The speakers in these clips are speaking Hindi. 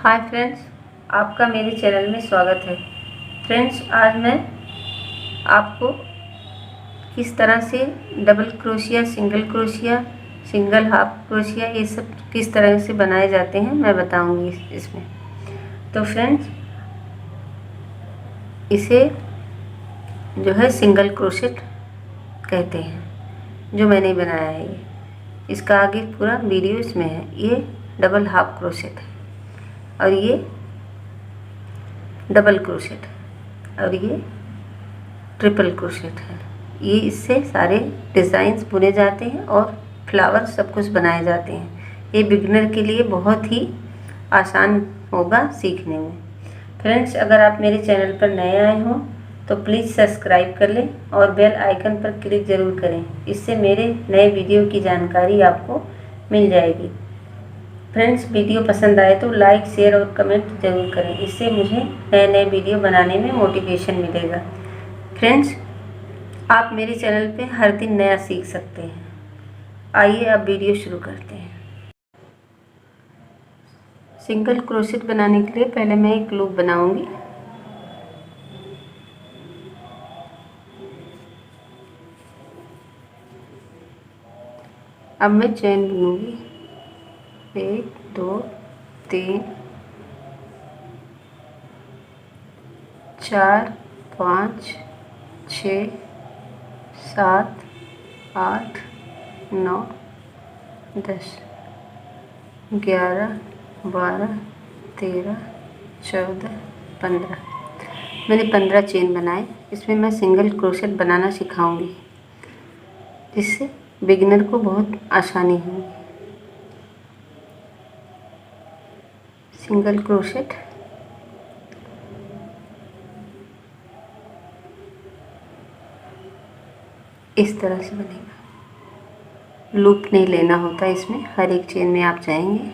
हाय फ्रेंड्स, आपका मेरे चैनल में स्वागत है। फ्रेंड्स, आज मैं आपको किस तरह से double crochet, single crochet, single half crochet ये सब किस तरह से बनाए जाते हैं मैं बताऊंगी इसमें। तो फ्रेंड्स, इसे जो है सिंगल क्रोशेट कहते हैं, जो मैंने बनाया है। ये इसका आगे पूरा वीडियो इसमें है। ये डबल हाफ क्रोशेट है और ये डबल क्रोशेट है और ये ट्रिपल क्रोशेट है। ये इससे सारे डिज़ाइंस बुने जाते हैं और फ्लावर सब कुछ बनाए जाते हैं। ये बिगिनर के लिए बहुत ही आसान होगा सीखने में। फ्रेंड्स, अगर आप मेरे चैनल पर नए आए हों तो प्लीज़ सब्सक्राइब कर लें और बेल आइकन पर क्लिक ज़रूर करें। इससे मेरे नए वीडियो की जानकारी आपको मिल जाएगी। फ्रेंड्स, वीडियो पसंद आए तो लाइक, शेयर और कमेंट ज़रूर करें। इससे मुझे नए नए वीडियो बनाने में मोटिवेशन मिलेगा। फ्रेंड्स, आप मेरे चैनल पे हर दिन नया सीख सकते हैं। आइए अब वीडियो शुरू करते हैं। सिंगल क्रोशेट बनाने के लिए पहले मैं एक लूप बनाऊंगी। अब मैं चेन बुनूंगी। 1 2 3 4 5 6 7 8 9 10 11 12 13 14 15। मैंने 15 चेन बनाए। इसमें मैं सिंगल क्रोशेट बनाना सिखाऊंगी, जिससे बिगिनर को बहुत आसानी होगी। सिंगल क्रोशेट इस तरह से बनेगा। लूप नहीं लेना होता इसमें, हर एक चेन में आप जाएंगे,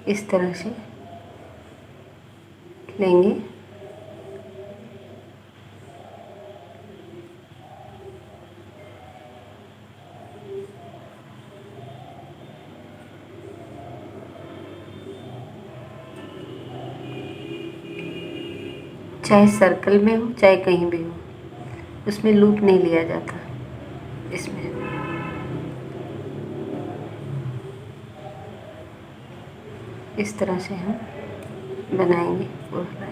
इस तरह से लेंगे। चाहे सर्कल में हो चाहे कहीं भी हो, उसमें लूप नहीं लिया जाता। इसमें इस तरह से हम बनाएंगे पूरा।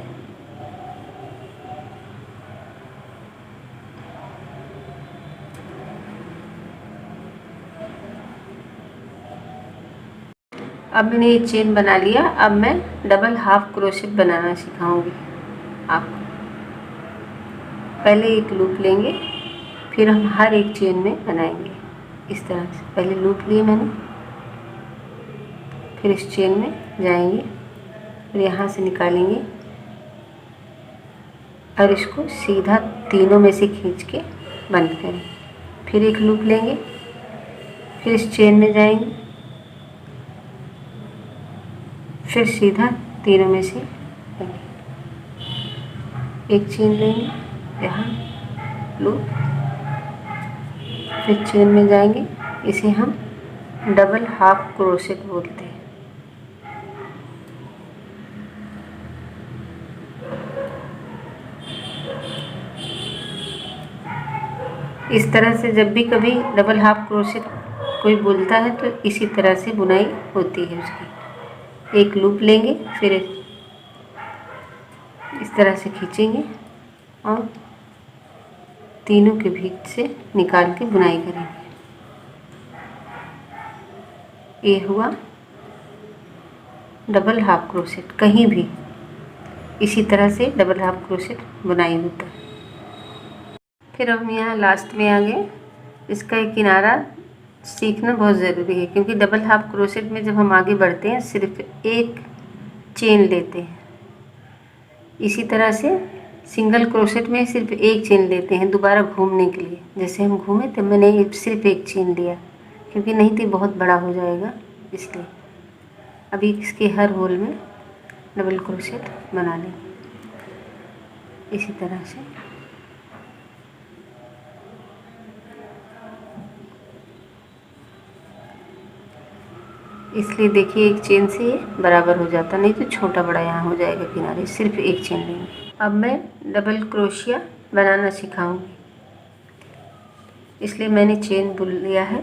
अब मैंने ये चेन बना लिया। अब मैं डबल हाफ क्रोशेट बनाना सिखाऊंगी आपको। पहले एक लूप लेंगे, फिर हम हर एक चेन में बनाएंगे इस तरह से। पहले लूप लिए मैंने, फिर इस चेन में जाएंगे, फिर यहाँ से निकालेंगे और इसको सीधा तीनों में से खींच के बंद करें। फिर एक लूप लेंगे, फिर इस चेन में जाएंगे, फिर सीधा तीनों में से एक चेन लेंगे, यहाँ लूप, फिर चेन में जाएंगे। इसे हम डबल हाफ क्रोशेट बोलते हैं। इस तरह से जब भी कभी डबल हाफ क्रोशेट कोई बोलता है तो इसी तरह से बुनाई होती है उसकी। एक लूप लेंगे, फिर इस तरह से खींचेंगे और तीनों के बीच से निकाल के बुनाई करेंगे। ये हुआ डबल हाफ क्रोशेट। कहीं भी इसी तरह से डबल हाफ क्रोशेट बुनाई होता है। फिर हम यहाँ लास्ट में आ गए। इसका एक किनारा सीखना बहुत ज़रूरी है, क्योंकि डबल हाफ क्रोशेट में जब हम आगे बढ़ते हैं सिर्फ एक चेन लेते हैं। इसी तरह से सिंगल क्रोशेट में सिर्फ एक चेन लेते हैं दोबारा घूमने के लिए। जैसे हम घूमे तो मैंने सिर्फ एक चेन लिया, क्योंकि नहीं तो बहुत बड़ा हो जाएगा, इसलिए। अभी इसके हर होल में डबल क्रोशेट बना लेंगे इसी तरह से। इसलिए देखिए एक चेन से बराबर हो जाता, नहीं तो छोटा बड़ा यहाँ हो जाएगा किनारे। सिर्फ एक चेन लेंगे। अब मैं डबल क्रोशिया बनाना सिखाऊंगी, इसलिए मैंने चेन बुन लिया है।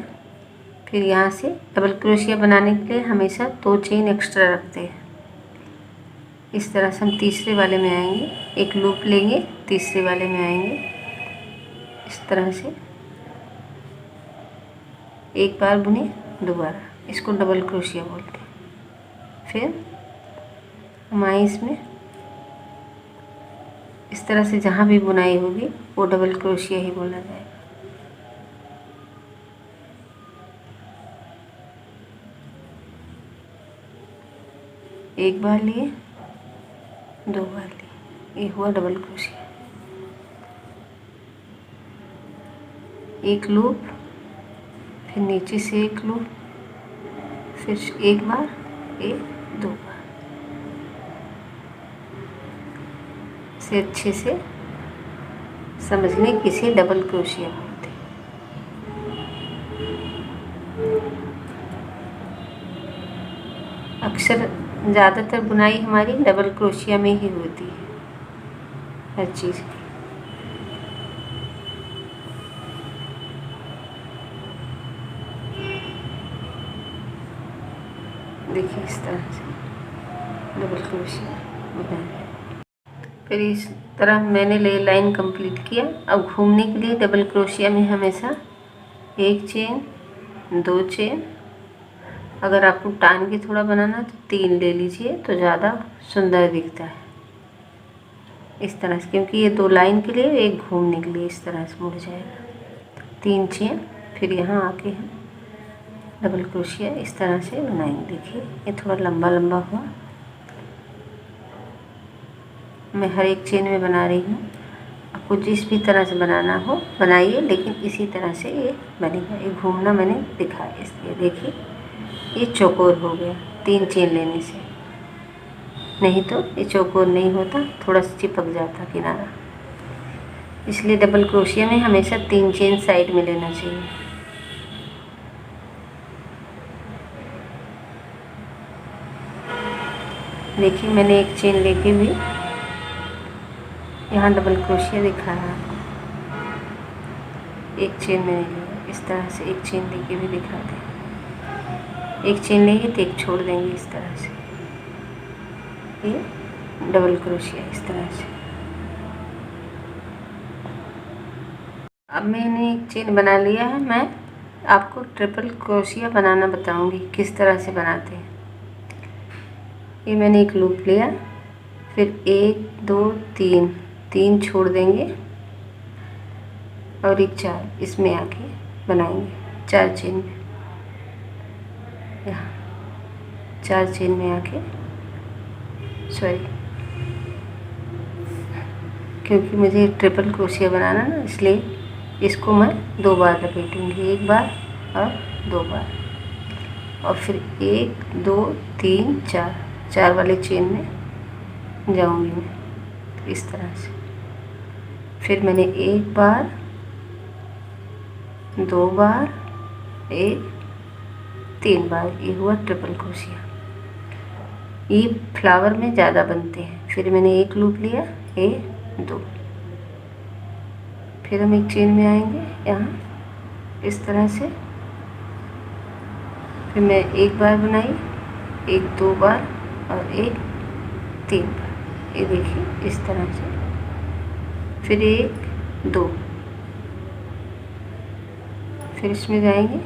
फिर यहाँ से डबल क्रोशिया बनाने के लिए हमेशा 2 चेन एक्स्ट्रा रखते हैं। इस तरह से हम तीसरे वाले में आएंगे, एक लूप लेंगे, तीसरे वाले में आएंगे। इस तरह से एक बार बुने, दोबारा, इसको डबल क्रोशिया बोलते हैं। फिर हम आए इसमें, इस तरह से जहाँ भी बुनाई होगी वो डबल क्रोशिया ही बोला जाएगा। एक बार लिए, 2 बार लिए, ये हुआ डबल क्रोशिया। एक लूप, फिर नीचे से एक लूप, फिर एक बार, एक, 2 बार। इसे अच्छे से समझ लें किसे डबल क्रोशिया बोलते हैं। अक्सर ज़्यादातर बुनाई हमारी डबल क्रोशिया में ही होती है, हर चीज़ की। देखिए इस तरह से डबल क्रोशिया बनाएंगे। फिर इस तरह मैंने ले लाइन कंप्लीट किया। अब घूमने के लिए डबल क्रोशिया में हमेशा 1 चेन, 2 चेन, अगर आपको टान के थोड़ा बनाना तो 3 ले लीजिए, तो ज़्यादा सुंदर दिखता है। इस तरह से, क्योंकि ये 2 लाइन के लिए, एक घूमने के लिए, इस तरह से मुड़ जाएगा। 3 चेन, फिर यहाँ आके हम डबल क्रोशिया इस तरह से बनाएंगे। देखिए ये थोड़ा लंबा लंबा हुआ। मैं हर एक चेन में बना रही हूँ। आपको जिस भी तरह से बनाना हो बनाइए, लेकिन इसी तरह से ये बनेगा। ये घूमना मैंने दिखाया, इसलिए देखिए ये चौकोर हो गया 3 चेन लेने से। नहीं तो ये चौकोर नहीं होता, थोड़ा सा चिपक जाता किनारा। इसलिए डबल क्रोशिया में हमेशा 3 चेन साइड में लेना चाहिए। देखिए मैंने एक चेन लेके भी यहाँ डबल क्रोशिया दिखाया आपको। एक चेन मैंने लिया, इस तरह से एक चेन लेके भी दिखाते हैं। एक चेन लेंगे तो एक छोड़ देंगे, इस तरह से। ये डबल क्रोशिया इस तरह से। अब मैंने एक चेन बना लिया है। मैं आपको ट्रिपल क्रोशिया बनाना बताऊंगी किस तरह से बनाते हैं। ये मैंने एक लूप लिया, फिर 1 2 3 छोड़ देंगे, और एक 4 इसमें आके बनाएंगे। 4 चेन में, यहाँ 4 चेन में आके, सॉरी, क्योंकि मुझे ट्रिपल क्रोशिया बनाना ना, इसलिए इसको मैं 2 बार लपेटूंगी। 1 बार और 2 बार, और फिर 1 2 3 4 वाले चेन में जाऊंगी मैं, इस तरह से। फिर मैंने 1 बार, 2 बार, 1 3 बार, ये हुआ ट्रिपल क्रोशिया। ये फ्लावर में ज़्यादा बनते हैं। फिर मैंने एक लूप लिया, 1 2, फिर हम एक चेन में आएंगे यहाँ, इस तरह से। फिर मैं 1 बार बनाई, 1 2 बार, और 1 3 बार। ये देखिए इस तरह से। फिर 1 2, फिर इसमें जाएंगे,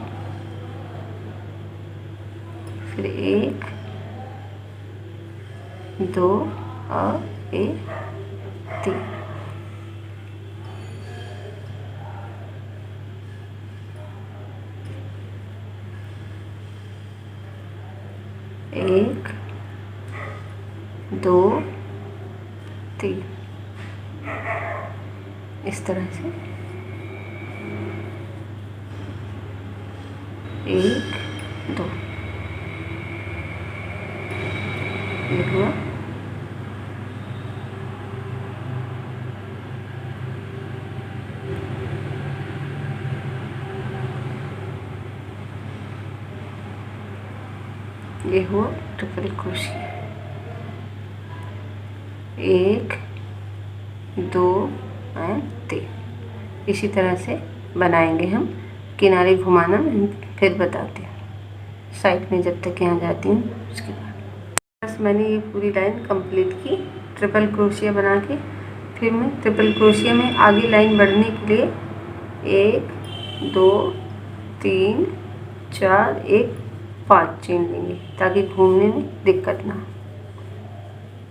फिर 1 2 और 1 3। एक 2 3, इस तरह से। 1 2, ये हुआ। ये हुआ ट्रिपल क्रोशिया। 1 2 एंड 3। इसी तरह से बनाएंगे हम। किनारे घुमाना मैं फिर बताती हूँ साइड में, जब तक यहाँ जाती हूँ उसके बाद। बस मैंने ये पूरी लाइन कंप्लीट की ट्रिपल क्रोशिया बना के। फिर मैं ट्रिपल क्रोशिया में आगे लाइन बढ़ने के लिए 1 2 3 4 1 5 चेन लेंगे ताकि घूमने में दिक्कत ना हो,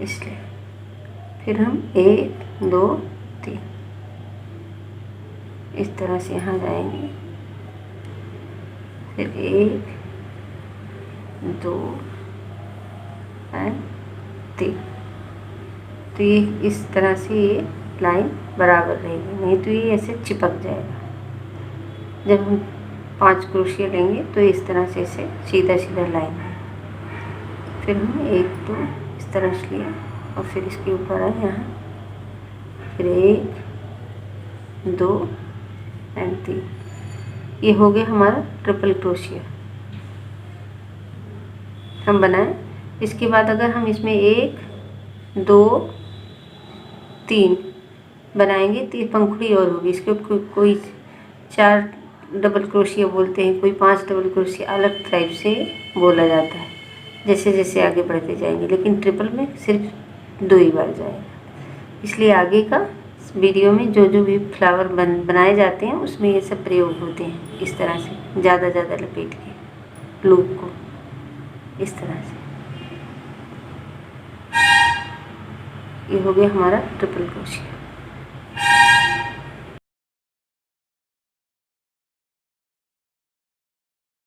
इसलिए। फिर हम 1 2 3 इस तरह से यहाँ जाएंगे। फिर 1 2 एंड 3। तो ये इस तरह से ये लाइन बराबर रहेगी, नहीं तो ये ऐसे चिपक जाएगा। जब हम 5 क्रोशिया लेंगे तो इस तरह से इसे सीधा सीधा लाइन है। फिर हम 1 2 इस तरह से लिया और फिर इसके ऊपर आए यहाँ। फिर 1 2 एंड 3। ये हो गया हमारा ट्रिपल क्रोशिया हम बनाए। इसके बाद अगर हम इसमें 1 2 3 बनाएंगे तो पंखुड़ी और होगी। इसको कोई 4 डबल क्रोशिया बोलते हैं, कोई 5 डबल क्रोशिया, अलग टाइप से बोला जाता है जैसे जैसे आगे बढ़ते जाएंगे। लेकिन ट्रिपल में सिर्फ 2 ही बार जाएगा। इसलिए आगे का वीडियो में जो जो भी फ्लावर बनाए जाते हैं उसमें ये सब प्रयोग होते हैं। इस तरह से ज़्यादा लपेट के लूप को इस तरह से। ये हो गया हमारा ट्रिपल क्रोशिया।